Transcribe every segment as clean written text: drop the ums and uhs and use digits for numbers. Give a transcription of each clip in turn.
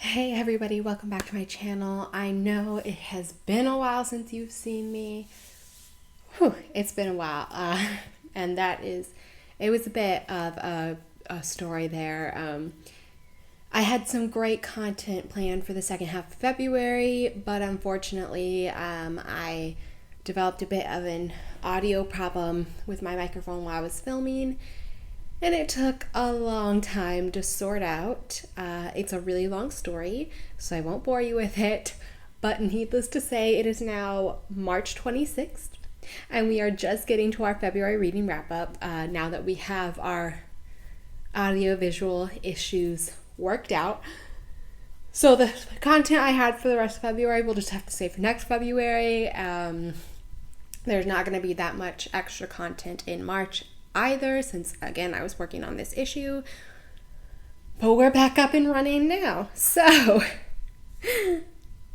Hey everybody, welcome back to my channel. I know it has been a while since you've seen me. It's been a while. And it was a bit of a story there. I had some great content planned for the second half of February, but unfortunately, I developed a bit of an audio problem with my microphone while I was filming. And it took a long time to sort out. It's a really long story, so I won't bore you with it. But needless to say, it is now March 26th, and we are just getting to our February reading wrap up now that we have our audio-visual issues worked out. So the content I had for the rest of February, we'll just have to save for next February. There's not going to be that much extra content in March either, since again I was working on this issue, but we're back up and running now. So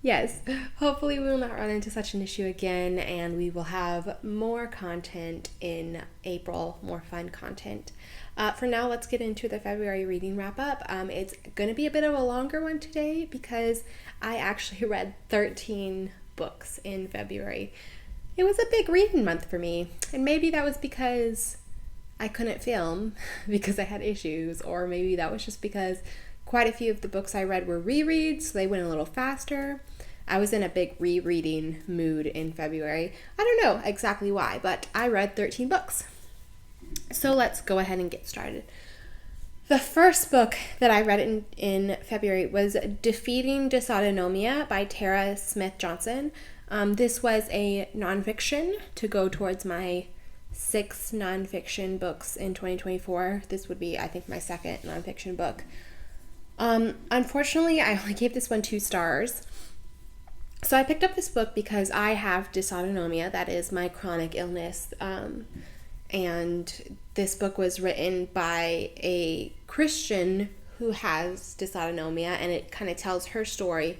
yes, hopefully we will not run into such an issue again, and we will have more content in April, more fun content. For now, let's get into the February reading wrap up. It's going to be a bit of a longer one today because I actually read 13 books in February. It was a big reading month for me, and maybe that was because I couldn't film because I had issues, or maybe that was just because quite a few of the books I read were rereads, so they went a little faster. I was in a big rereading mood in February. I don't know exactly why, but I read 13 books. So let's go ahead and get started. The first book that I read in February was Defeating Dysautonomia by Tara Smith Johnson. This was a nonfiction to go towards my 6 nonfiction books in 2024. This would be, I think, my second nonfiction book. Unfortunately, I only gave this one 2 stars. So I picked up this book because I have dysautonomia, that is my chronic illness. And this book was written by a Christian who has dysautonomia, and it kind of tells her story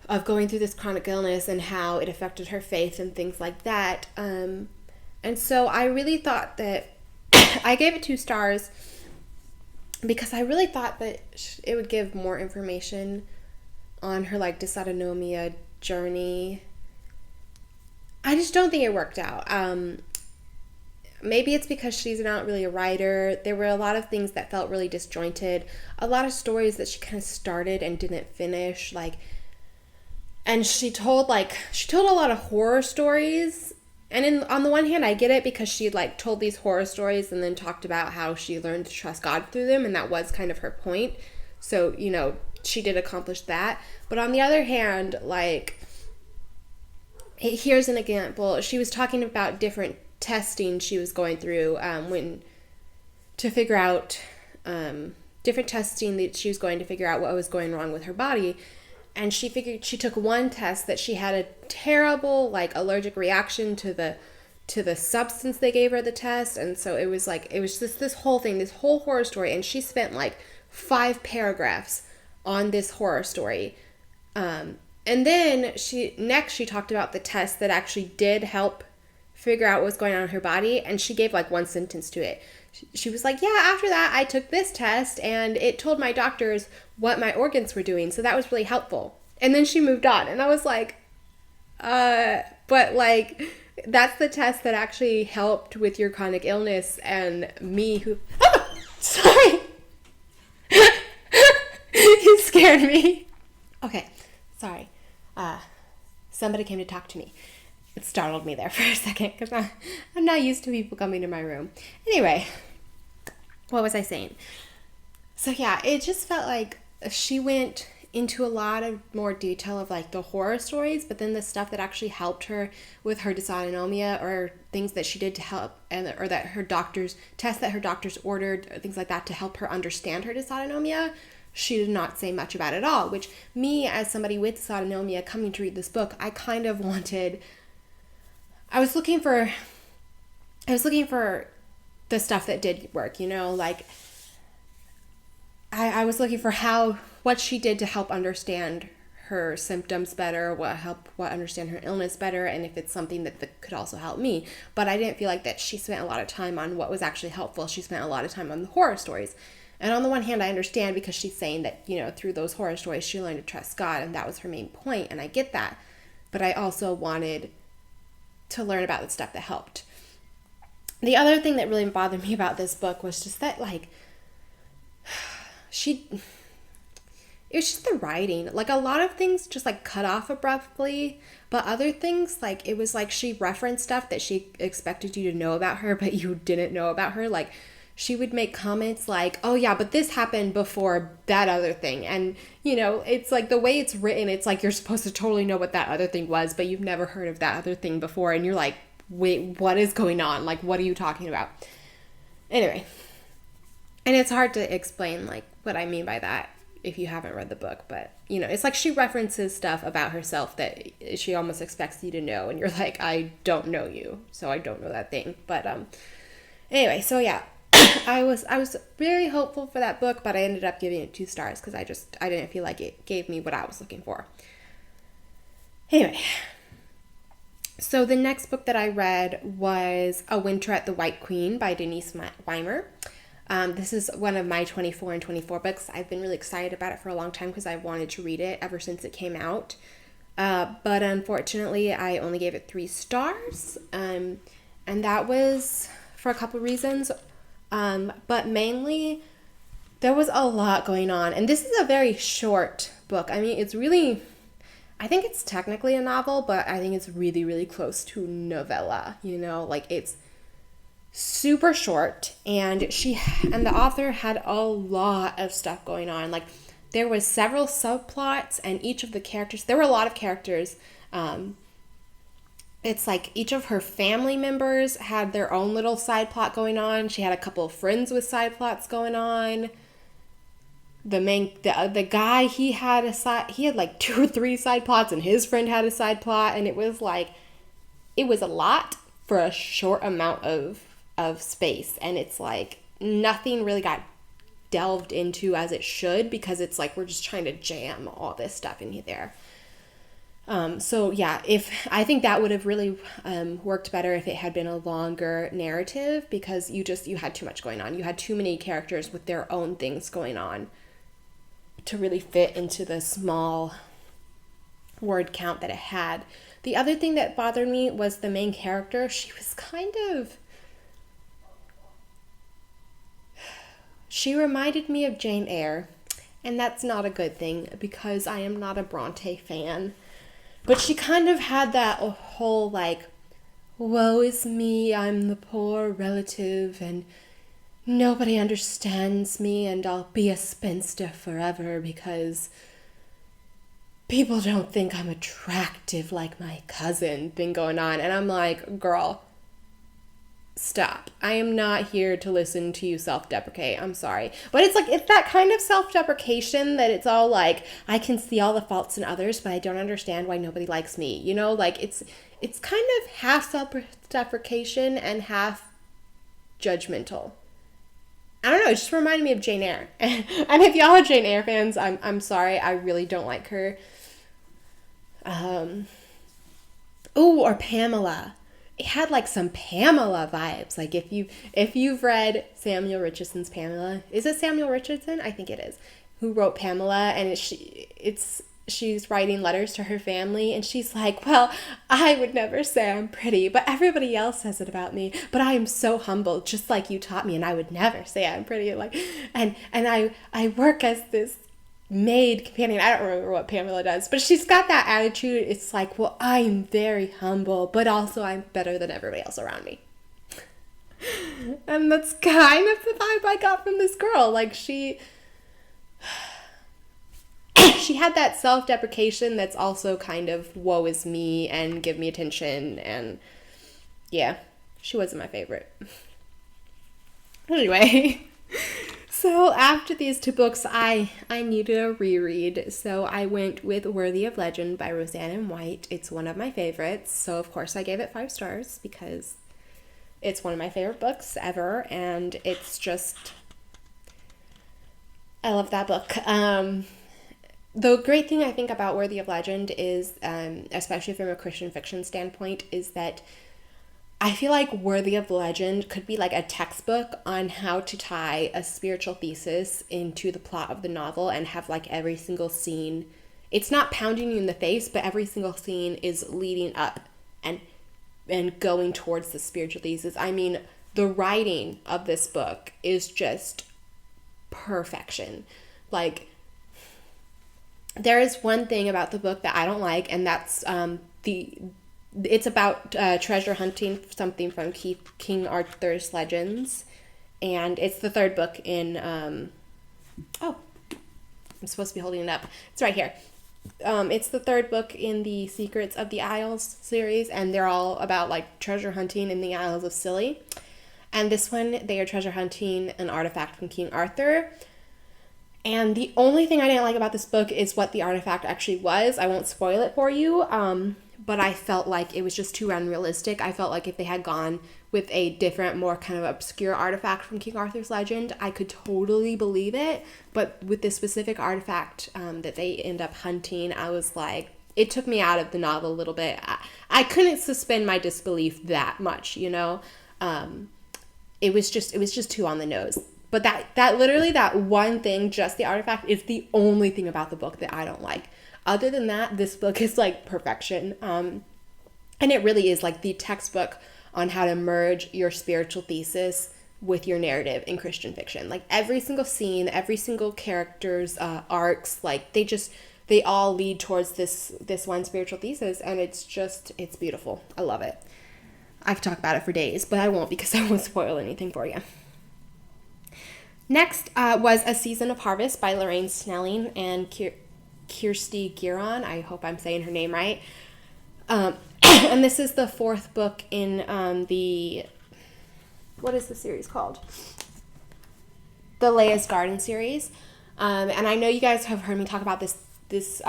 of going through this chronic illness and how it affected her faith and things like that. And so I really thought that I gave it 2 stars because I really thought that it would give more information on her dysautonomia journey. I just don't think it worked out. Maybe it's because she's not really a writer. There were a lot of things that felt really disjointed. A lot of stories that she kind of started and didn't finish. And she told a lot of horror stories. And on the one hand, I get it because she told these horror stories and then talked about how she learned to trust God through them, and that was kind of her point. So, she did accomplish that. But on the other hand, here's an example. She was talking about different testing she was going through to figure out different testing that she was going to figure out what was going wrong with her body. And she took one test that she had a terrible allergic reaction to the substance they gave her the test, and so it was just this whole thing, this whole horror story, and she spent 5 paragraphs on this horror story. And then she talked about the test that actually did help figure out what was going on in her body, and she gave 1 sentence to it. She was like, yeah, after that I took this test and it told my doctors what my organs were doing, so that was really helpful. And then she moved on, and I was like, but that's the test that actually helped with your chronic illness, and me who, sorry, you scared me. Okay, sorry. Somebody came to talk to me. It startled me there for a second because I'm not used to people coming to my room. Anyway, what was I saying? So yeah, it just felt like she went into a lot of more detail of the horror stories, but then the stuff that actually helped her with her dysautonomia, or things that she did to help, or that her doctors tests that her doctors ordered, or things like that to help her understand her dysautonomia, she did not say much about at all. Which, me as somebody with dysautonomia coming to read this book, I kind of wanted. I was looking for the stuff that did work, I was looking for what she did to help understand her symptoms better, what understand her illness better, and if it's something that could also help me. But I didn't feel like that she spent a lot of time on what was actually helpful. She spent a lot of time on the horror stories. And on the one hand, I understand because she's saying that, through those horror stories, she learned to trust God, and that was her main point, and I get that. But I also wanted to learn about the stuff that helped. The other thing that really bothered me about this book was just that, like, it was just the writing. Like, a lot of things just, like, cut off abruptly, but other things, like, it was like she referenced stuff that she expected you to know about her, but you didn't know about her. Like, she would make comments like, oh yeah, but this happened before that other thing. And, it's like the way it's written, it's like you're supposed to totally know what that other thing was, but you've never heard of that other thing before. And you're like, wait, what is going on? Like, what are you talking about? Anyway. And it's hard to explain, like, what I mean by that if you haven't read the book. But, it's like she references stuff about herself that she almost expects you to know. And you're like, I don't know you, so I don't know that thing. But anyway, so yeah. I was very hopeful for that book, but I ended up giving it 2 stars because I didn't feel like it gave me what I was looking for. Anyway, so the next book that I read was A Winter at the White Queen by Denise Weimer. This is one of my 24 and 24 books. I've been really excited about it for a long time because I've wanted to read it ever since it came out. But unfortunately, I only gave it 3 stars. And that was for a couple reasons. But mainly there was a lot going on, and this is a very short book. I mean, I think it's technically a novel, but I think it's really, really close to novella, like it's super short, and the author had a lot of stuff going on. Like, there was several subplots, and there were a lot of characters. It's like each of her family members had their own little side plot going on. She had a couple of friends with side plots going on. The guy, he had like 2 or 3 side plots, and his friend had a side plot, and it was a lot for a short amount of space. And it's like nothing really got delved into as it should, because it's like we're just trying to jam all this stuff in there. So yeah, I think that would have really worked better if it had been a longer narrative, because you had too much going on. You had too many characters with their own things going on to really fit into the small word count that it had. The other thing that bothered me was the main character. She reminded me of Jane Eyre, and that's not a good thing because I am not a Bronte fan. But she kind of had that whole, like, woe is me, I'm the poor relative, and nobody understands me, and I'll be a spinster forever because people don't think I'm attractive like my cousin thing going on. And I'm like, girl, stop. I am not here to listen to you self-deprecate. I'm sorry. But it's that kind of self-deprecation that it's all like, I can see all the faults in others, but I don't understand why nobody likes me. Like it's kind of half self-deprecation and half judgmental. I don't know. It just reminded me of Jane Eyre. And if y'all are Jane Eyre fans, I'm sorry. I really don't like her. Or Pamela. It had like some Pamela vibes. Like if you've read Samuel Richardson's Pamela, is it Samuel Richardson? I think it is. Who wrote Pamela, and she's writing letters to her family, and she's like, well, I would never say I'm pretty, but everybody else says it about me. But I am so humble, just like you taught me, and I would never say I'm pretty. Like, and I work as this maid companion. I don't remember what Pamela does, but she's got that attitude. It's like, well, I'm very humble, but also I'm better than everybody else around me. And that's kind of the vibe I got from this girl. Like, she had that self-deprecation that's also kind of woe is me and give me attention, and yeah, she wasn't my favorite. Anyway, so after these 2 books, I needed a reread, so I went with Worthy of Legend by Roseanna and White. It's one of my favorites, so of course I gave it 5 stars because it's one of my favorite books ever, and it's just, I love that book. The great thing I think about Worthy of Legend is, especially from a Christian fiction standpoint, is that I feel like Worthy of Legend could be like a textbook on how to tie a spiritual thesis into the plot of the novel and have like every single scene. It's not pounding you in the face, but every single scene is leading up and going towards the spiritual thesis. I mean, the writing of this book is just perfection. Like, there is one thing about the book that I don't like, and that's it's about treasure hunting, something from King Arthur's Legends, and it's the third book in, I'm supposed to be holding it up. It's right here. It's the third book in the Secrets of the Isles series, and they're all about, like, treasure hunting in the Isles of Scilly. And this one, they are treasure hunting an artifact from King Arthur. And the only thing I didn't like about this book is what the artifact actually was. I won't spoil it for you, but I felt like it was just too unrealistic. I felt like if they had gone with a different, more kind of obscure artifact from King Arthur's Legend, I could totally believe it. But with this specific artifact that they end up hunting, I was like, it took me out of the novel a little bit. I couldn't suspend my disbelief that much, you know? It was just too on the nose. But that literally, that one thing, just the artifact, is the only thing about the book that I don't like. Other than that, this book is like perfection. And it really is like the textbook on how to merge your spiritual thesis with your narrative in Christian fiction. Like, every single scene, every single character's arcs, like, they all lead towards this one spiritual thesis, and it's beautiful. I love it. I could talk about it for days, but I won't, because I won't spoil anything for you. Next was A Season of Harvest by Lauraine Snelling and Kirsty Giron. I hope I'm saying her name right. And this is the fourth book in what is the series called? The Leia's Garden series. And I know you guys have heard me talk about this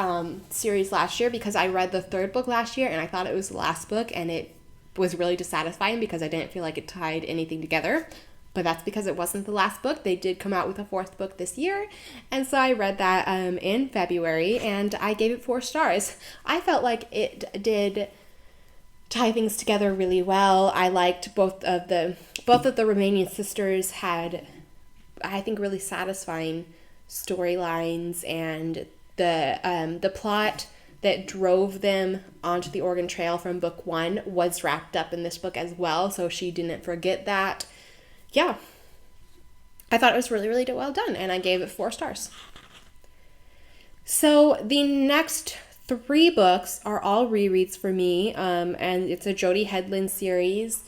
series last year, because I read the third book last year and I thought it was the last book, and it was really dissatisfying because I didn't feel like it tied anything together. But that's because it wasn't the last book. They did come out with a fourth book this year. And so I read that in February, and I gave it 4 stars. I felt like it did tie things together really well. I liked both of the remaining sisters had, I think, really satisfying storylines, and the plot that drove them onto the Oregon Trail from book 1 was wrapped up in this book as well, so she didn't forget that. Yeah, I thought it was really, really well done, and I gave it 4 stars. So the next 3 books are all rereads for me, and it's a Jody Hedlund series.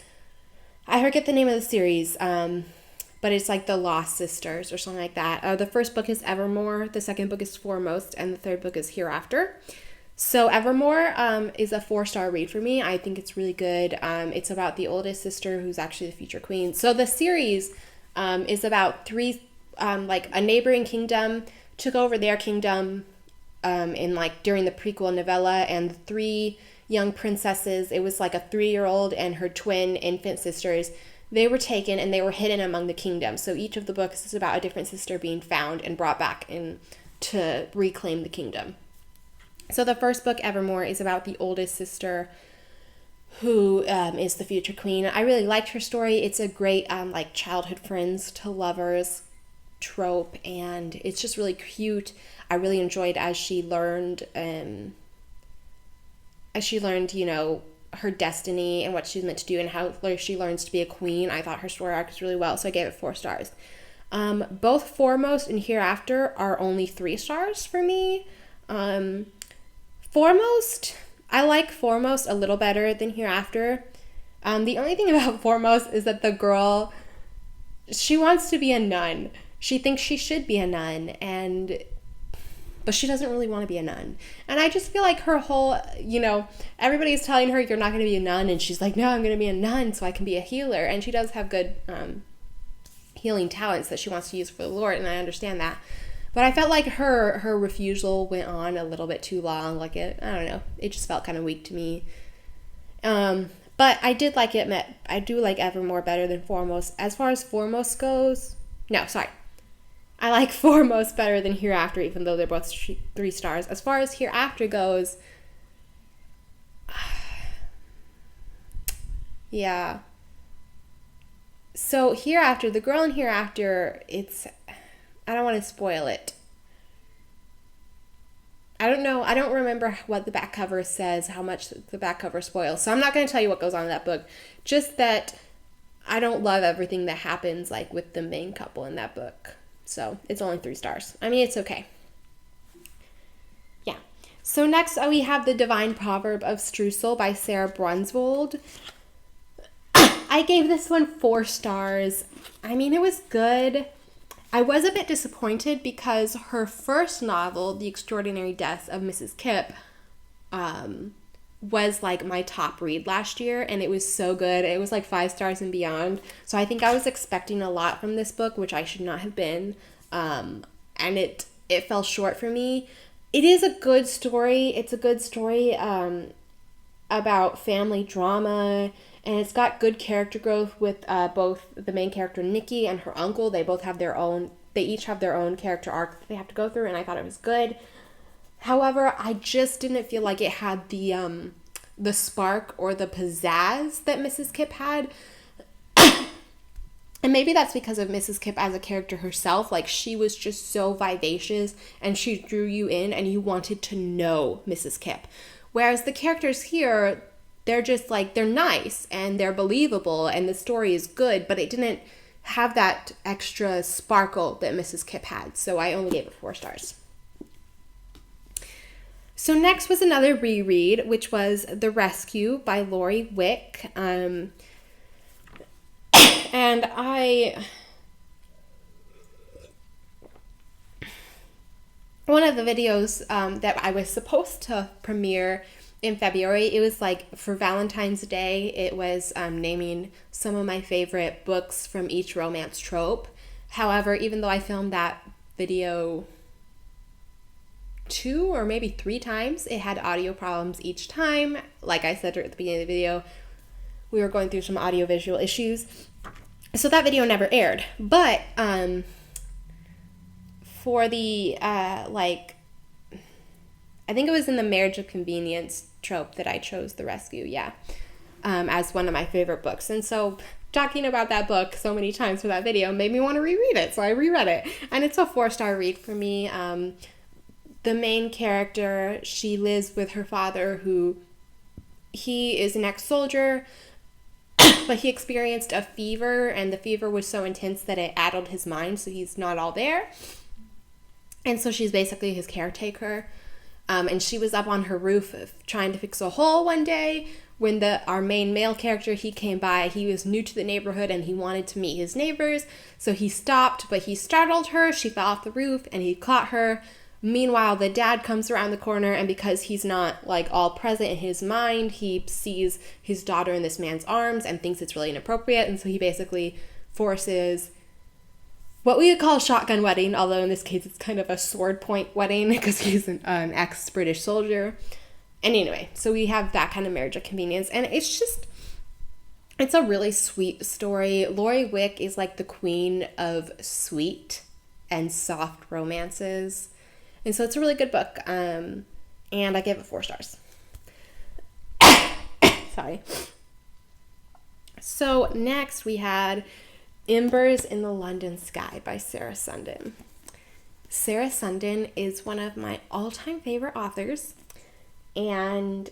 I forget the name of the series, but it's like The Lost Sisters or something like that. The first book is Evermore, the second book is Foremost, and the third book is Hereafter. So Evermore is a 4-star read for me. I think it's really good. It's about the oldest sister who's actually the future queen. So the series is about 3, like, a neighboring kingdom took over their kingdom during the prequel novella, and 3 young princesses, it was like a 3-year-old and her twin infant sisters, they were taken and they were hidden among the kingdom. So each of the books is about a different sister being found and brought back in to reclaim the kingdom. So the first book, Evermore, is about the oldest sister who is the future queen. I really liked her story. It's a great like childhood friends to lovers trope, and it's just really cute. I really enjoyed as she learned, you know, her destiny and what she's meant to do, and how she learns to be a queen. I thought her story arc was really well, so I gave it 4 stars. Both Foremost and Hereafter are only 3 stars for me. Foremost, I like Foremost a little better than Hereafter. The only thing about Foremost is that the girl, she wants to be a nun. She thinks she should be a nun, but she doesn't really want to be a nun. And I just feel like her whole, you know, everybody's telling her you're not going to be a nun, and she's like, no, I'm going to be a nun so I can be a healer. And she does have good healing talents that she wants to use for the Lord, and I understand that. But I felt like her refusal went on a little bit too long. Like, I don't know, it just felt kind of weak to me. But I did like it. I do like Evermore better than Foremost. As far as Foremost goes, I like Foremost better than Hereafter, even though they're both 3 stars. As far as Hereafter goes, Yeah. So Hereafter, the girl in Hereafter, I don't want to spoil it. I don't know. I don't remember what the back cover says, how much the back cover spoils. So I'm not going to tell you what goes on in that book. Just that I don't love everything that happens like with the main couple in that book. So it's only 3 stars. I mean, it's okay. Yeah. So next we have The Divine Proverb of Streusel by Sara Brunsvold. I gave this one 4 stars. I mean, it was good. I was a bit disappointed because her first novel, The Extraordinary Deaths of Mrs. Kipp, was like my top read last year, and it was so good. It was like 5 stars and beyond. So I think I was expecting a lot from this book, which I should not have been. And it fell short for me. It is a good story. It's a good story about family drama, and it's got good character growth with both the main character Nikki and her uncle. They each have their own character arc that they have to go through, and I thought it was good. However, I just didn't feel like it had the spark or the pizzazz that Mrs. Kipp had. And maybe that's because of Mrs. Kipp as a character herself. Like, she was just so vivacious, and she drew you in, and you wanted to know Mrs. Kipp. Whereas the characters here, they're just like, they're nice, and they're believable, and the story is good, but it didn't have that extra sparkle that Mrs. Kipp had. So I only gave it 4 stars. So next was another reread, which was The Rescue by Lauraine Wick. And one of the videos that I was supposed to premiere in February, it was like for Valentine's Day. It was naming some of my favorite books from each romance trope. However, even though I filmed that video 2 or maybe 3 times, it had audio problems each time. Like I said at the beginning of the video, we were going through some audio-visual issues. So that video never aired. But for the, I think it was in the Marriage of Convenience trope that I chose The Rescue, as one of my favorite books. And so talking about that book so many times for that video made me want to reread it. So I reread it. And it's a 4-star read for me. The main character, she lives with her father, he is an ex-soldier, but he experienced a fever, and the fever was so intense that it addled his mind, so he's not all there. And so she's basically his caretaker. And she was up on her roof trying to fix a hole one day when our main male character, he came by. He was new to the neighborhood and he wanted to meet his neighbors. So he stopped, but he startled her. She fell off the roof and he caught her. Meanwhile, the dad comes around the corner, and because he's not like all present in his mind, he sees his daughter in this man's arms and thinks it's really inappropriate. And so he basically forces what we would call a shotgun wedding, although in this case it's kind of a sword point wedding because he's an ex-British soldier. And anyway, so we have that kind of marriage of convenience, and it's a really sweet story. Lauraine Wick is like the queen of sweet and soft romances. And so it's a really good book, and I gave it 4 stars. Sorry. So next we had Embers in the London Sky by Sara Sundin. Sara Sundin is one of my all-time favorite authors, and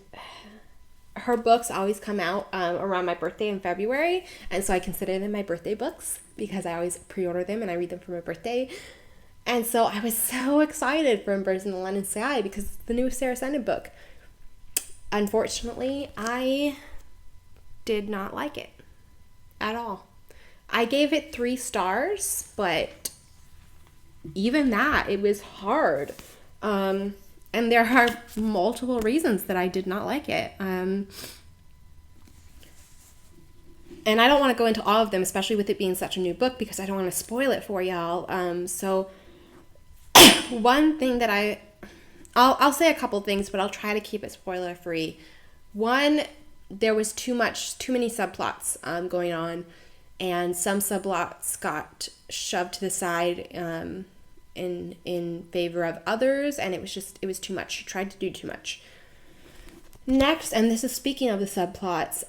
her books always come out around my birthday in February, and so I consider them my birthday books because I always pre-order them and I read them for my birthday. And so I was so excited for Embers in the London Sky because it's the new Sara Sundin book. Unfortunately, I did not like it at all. I gave it 3 stars, but even that, it was hard. And there are multiple reasons that I did not like it. And I don't want to go into all of them, especially with it being such a new book, because I don't want to spoil it for y'all. So one thing that I'll say a couple things, but I'll try to keep it spoiler free. One, there was too many subplots going on, and some subplots got shoved to the side in favor of others, and it was too much. She tried to do too much. Next, and this is speaking of the subplots,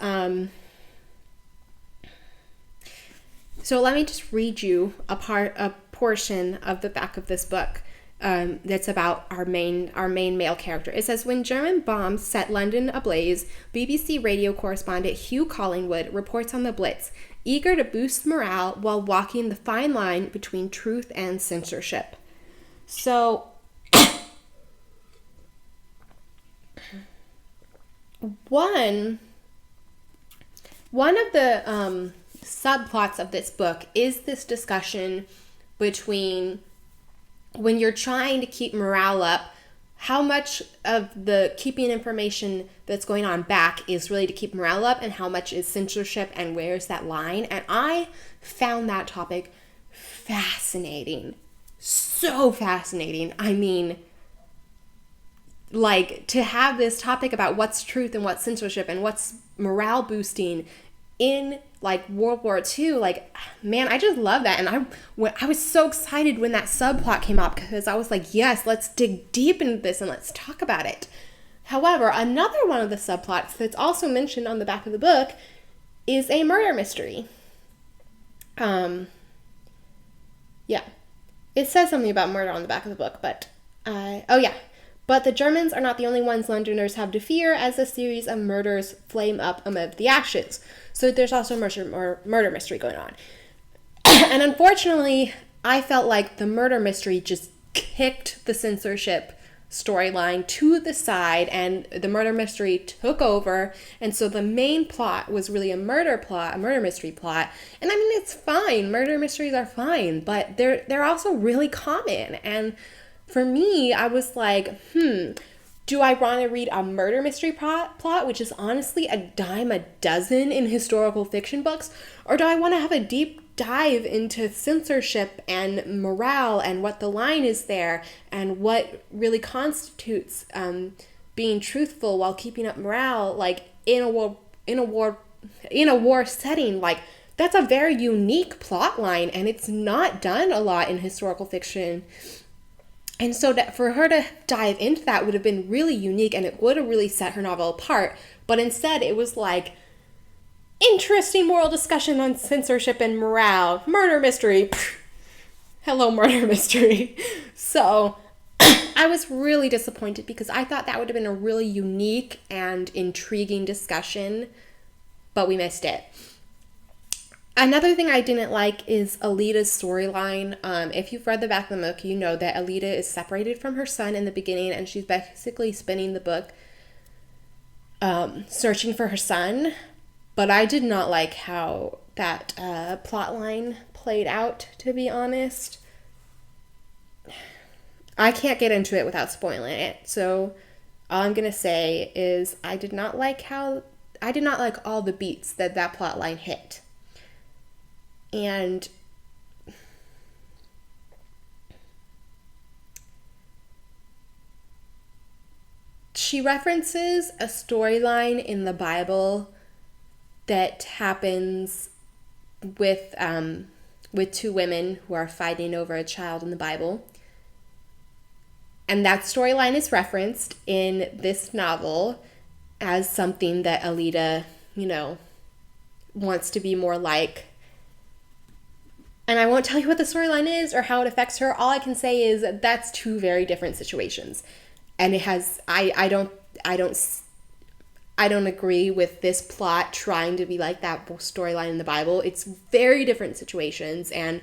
So let me just read you a portion of the back of this book that's about our main male character. It says, when German bombs set London ablaze, BBC radio correspondent Hugh Collingwood reports on the Blitz, eager to boost morale while walking the fine line between truth and censorship. So one of the subplots of this book is this discussion between, when you're trying to keep morale up, how much of the keeping information that's going on back is really to keep morale up and how much is censorship, and where's that line? And I found that topic fascinating. So fascinating. I mean, like, to have this topic about what's truth and what's censorship and what's morale boosting in like World War II, like, man, I just love that. And I was so excited when that subplot came up, because I was like, yes, let's dig deep into this and let's talk about it. However, another one of the subplots that's also mentioned on the back of the book is a murder mystery. Yeah, it says something about murder on the back of the book, but But the Germans are not the only ones Londoners have to fear, as a series of murders flame up amid the ashes. So there's also a murder mystery going on. And unfortunately, I felt like the murder mystery just kicked the censorship storyline to the side, and the murder mystery took over. And so the main plot was really a murder mystery plot. And I mean, it's fine. Murder mysteries are fine, but they're also really common. And for me, I was like, do I want to read a murder mystery plot, which is honestly a dime a dozen in historical fiction books? Or do I want to have a deep dive into censorship and morale and what the line is there and what really constitutes being truthful while keeping up morale, like in a war setting? Like, that's a very unique plot line, and it's not done a lot in historical fiction. And so for her to dive into that would have been really unique, and it would have really set her novel apart. But instead, it was like, interesting moral discussion on censorship and morale. Murder mystery. Hello, murder mystery. So I was really disappointed, because I thought that would have been a really unique and intriguing discussion, but we missed it. Another thing I didn't like is Alita's storyline. If you've read the back of the book, you know that Alita is separated from her son in the beginning, and she's basically spending the book searching for her son. But I did not like how that plot line played out, to be honest. I can't get into it without spoiling it. So all I'm going to say is I did not like all the beats that plot line hit. And she references a storyline in the Bible that happens with two women who are fighting over a child in the Bible. And that storyline is referenced in this novel as something that Alita, wants to be more like. And I won't tell you what the storyline is or how it affects her. All I can say is that that's two very different situations. And it has, I don't agree with this plot trying to be like that storyline in the Bible. It's very different situations. And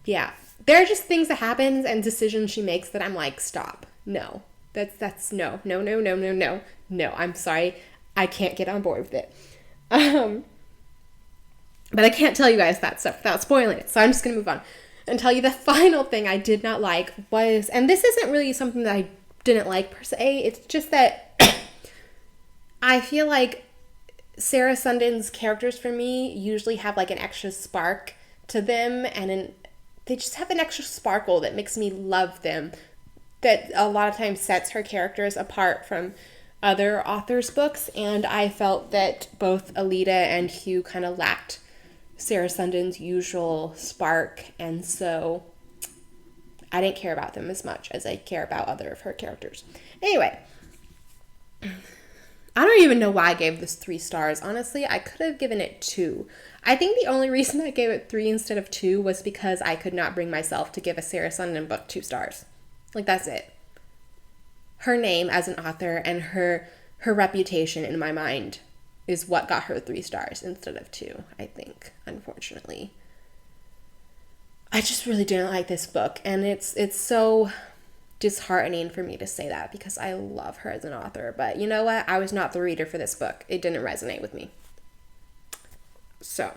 yeah, there are just things that happen and decisions she makes that I'm like, stop. No, that's no. I'm sorry. I can't get on board with it. But I can't tell you guys that stuff without spoiling it. So I'm just going to move on and tell you the final thing I did not like was, and this isn't really something that I didn't like per se. It's just that I feel like Sara Sundin's characters for me usually have like an extra spark to them, and they just have an extra sparkle that makes me love them, that a lot of times sets her characters apart from other authors' books. And I felt that both Alita and Hugh kind of lacked Sara Sundin's usual spark, and so I didn't care about them as much as I care about other of her characters. Anyway, I don't even know why I gave this 3 stars. Honestly, I could have given it 2. I think the only reason I gave it 3 instead of 2 was because I could not bring myself to give a Sara Sundin book 2 stars. Like, that's it. Her name as an author and her reputation in my mind is what got her 3 stars instead of 2, I think, unfortunately. I just really didn't like this book, and it's so disheartening for me to say that because I love her as an author. But you know what? I was not the reader for this book. It didn't resonate with me. So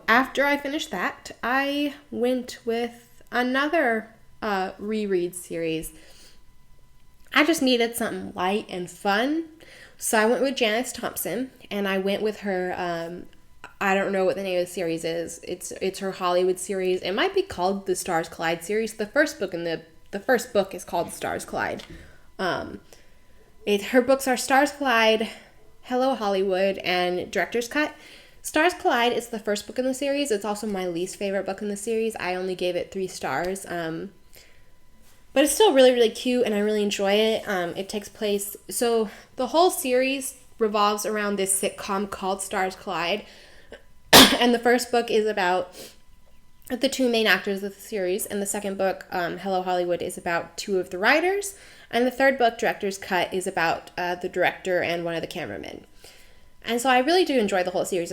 after I finished that, I went with another reread series. I just needed something light and fun. So I went with Janice Thompson, and I went with her, I don't know what the name of the series is. It's her Hollywood series. It might be called the Stars Collide series. The first book is called Stars Collide. Her books are Stars Collide, Hello Hollywood, and Director's Cut. Stars Collide is the first book in the series. It's also my least favorite book in the series. I only gave it 3 stars. But it's still really, really cute, and I really enjoy it. It takes place... So the whole series revolves around this sitcom called Stars Collide. And the first book is about the 2 main actors of the series. And the second book, Hello Hollywood, is about 2 of the writers. And the third book, Director's Cut, is about the director and one of the cameramen. And so I really do enjoy the whole series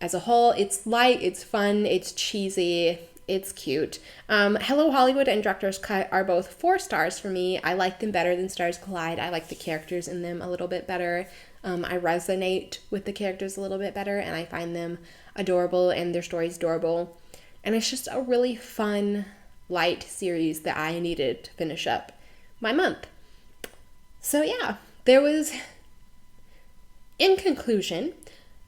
as a whole. It's light, it's fun, it's cheesy, it's cute. Hello Hollywood and Director's Cut are both 4 stars for me. I like them better than Stars Collide. I like the characters in them a little bit better. I resonate with the characters a little bit better, and I find them adorable and their stories adorable. And it's just a really fun, light series that I needed to finish up my month. So yeah, in conclusion,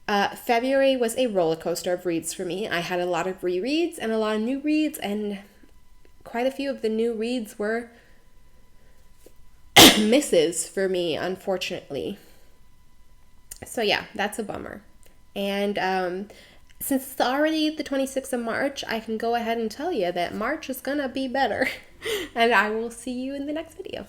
February was a roller coaster of reads for me. I had a lot of rereads and a lot of new reads, and quite a few of the new reads were misses for me, unfortunately. So yeah, that's a bummer. And since it's already the 26th of March, I can go ahead and tell you that March is gonna be better. And I will see you in the next video.